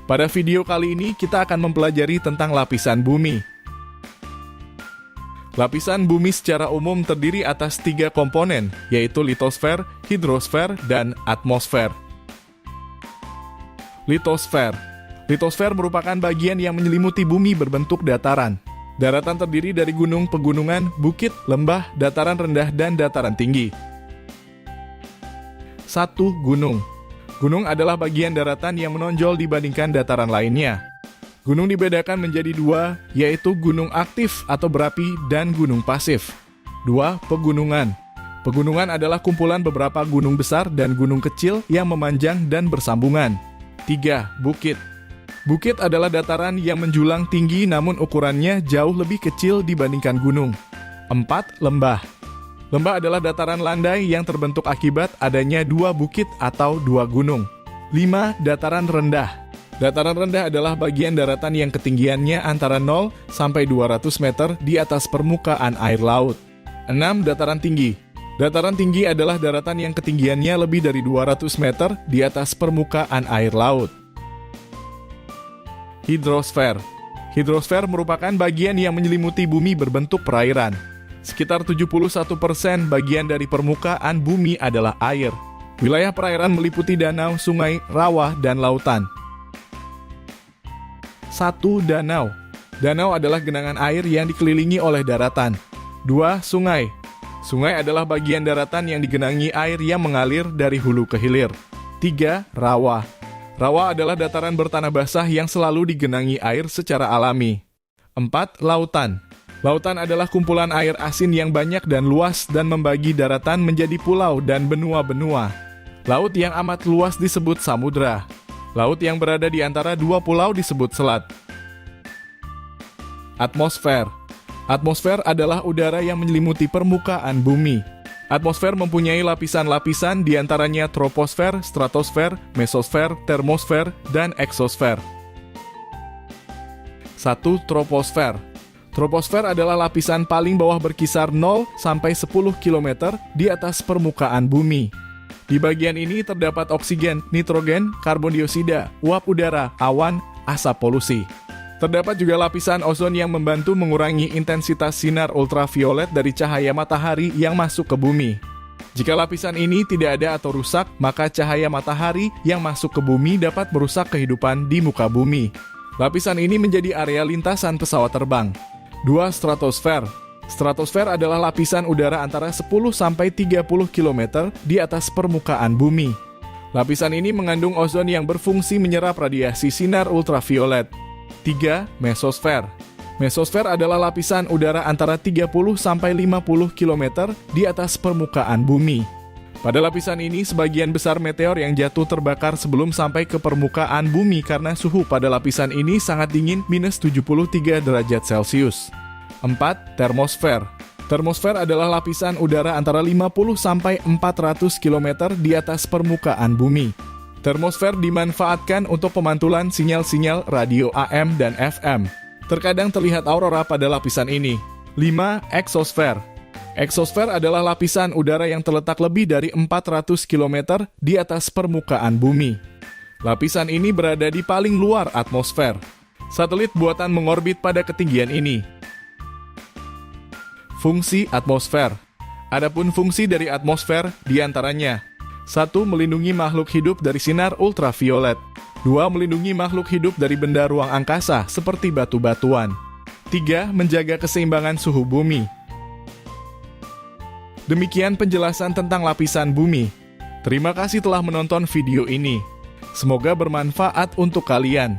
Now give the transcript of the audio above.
Pada video kali ini kita akan mempelajari tentang lapisan bumi. Lapisan bumi secara umum terdiri atas 3 komponen, yaitu litosfer, hidrosfer, dan atmosfer. Litosfer. Litosfer merupakan bagian yang menyelimuti bumi berbentuk dataran. Daratan terdiri dari gunung, pegunungan, bukit, lembah, dataran rendah, dan dataran tinggi. 1. Gunung. Gunung adalah bagian daratan yang menonjol dibandingkan dataran lainnya. Gunung dibedakan menjadi 2, yaitu gunung aktif atau berapi dan gunung pasif. 2. Pegunungan. Pegunungan adalah kumpulan beberapa gunung besar dan gunung kecil yang memanjang dan bersambungan. 3. Bukit. Bukit adalah dataran yang menjulang tinggi namun ukurannya jauh lebih kecil dibandingkan gunung. 4. Lembah. Lembah adalah dataran landai yang terbentuk akibat adanya 2 bukit atau 2 gunung. 5. Dataran rendah. Dataran rendah adalah bagian daratan yang ketinggiannya antara 0 sampai 200 meter di atas permukaan air laut. 6. Dataran tinggi. Dataran tinggi adalah daratan yang ketinggiannya lebih dari 200 meter di atas permukaan air laut. Hidrosfer. Hidrosfer merupakan bagian yang menyelimuti bumi berbentuk perairan. Sekitar 71% bagian dari permukaan bumi adalah air. Wilayah perairan meliputi danau, sungai, rawa, dan lautan. 1. Danau. Danau adalah genangan air yang dikelilingi oleh daratan. 2. Sungai. Sungai adalah bagian daratan yang digenangi air yang mengalir dari hulu ke hilir. 3. Rawa. Rawa adalah dataran bertanah basah yang selalu digenangi air secara alami. 4. Lautan. Lautan adalah kumpulan air asin yang banyak dan luas dan membagi daratan menjadi pulau dan benua-benua. Laut yang amat luas disebut samudra. Laut yang berada di antara 2 pulau disebut selat. Atmosfer. Atmosfer adalah udara yang menyelimuti permukaan bumi. Atmosfer mempunyai lapisan-lapisan diantaranya troposfer, stratosfer, mesosfer, termosfer, dan eksosfer. 1. Troposfer. Troposfer adalah lapisan paling bawah berkisar 0 sampai 10 km di atas permukaan bumi. Di bagian ini terdapat oksigen, nitrogen, karbon dioksida, uap udara, awan, asap polusi. Terdapat juga lapisan ozon yang membantu mengurangi intensitas sinar ultraviolet dari cahaya matahari yang masuk ke bumi. Jika lapisan ini tidak ada atau rusak, maka cahaya matahari yang masuk ke bumi dapat merusak kehidupan di muka bumi. Lapisan ini menjadi area lintasan pesawat terbang. 2. Stratosfer. Stratosfer adalah lapisan udara antara 10 sampai 30 km di atas permukaan bumi. Lapisan ini mengandung ozon yang berfungsi menyerap radiasi sinar ultraviolet. 3. Mesosfer. Mesosfer adalah lapisan udara antara 30 sampai 50 km di atas permukaan bumi. Pada lapisan ini, sebagian besar meteor yang jatuh terbakar sebelum sampai ke permukaan bumi karena suhu pada lapisan ini sangat dingin -73 derajat Celcius. 4. Termosfer. Termosfer adalah lapisan udara antara 50 sampai 400 km di atas permukaan bumi. Termosfer dimanfaatkan untuk pemantulan sinyal-sinyal radio AM dan FM. Terkadang terlihat aurora pada lapisan ini. 5. Eksosfer. Eksosfer adalah lapisan udara yang terletak lebih dari 400 km di atas permukaan bumi. Lapisan ini berada di paling luar atmosfer. Satelit buatan mengorbit pada ketinggian ini. Fungsi atmosfer. Adapun fungsi dari atmosfer diantaranya: 1. Melindungi makhluk hidup dari sinar ultraviolet. 2. Melindungi makhluk hidup dari benda ruang angkasa seperti batu-batuan. 3. Menjaga keseimbangan suhu bumi. Demikian penjelasan tentang lapisan bumi. Terima kasih telah menonton video ini. Semoga bermanfaat untuk kalian.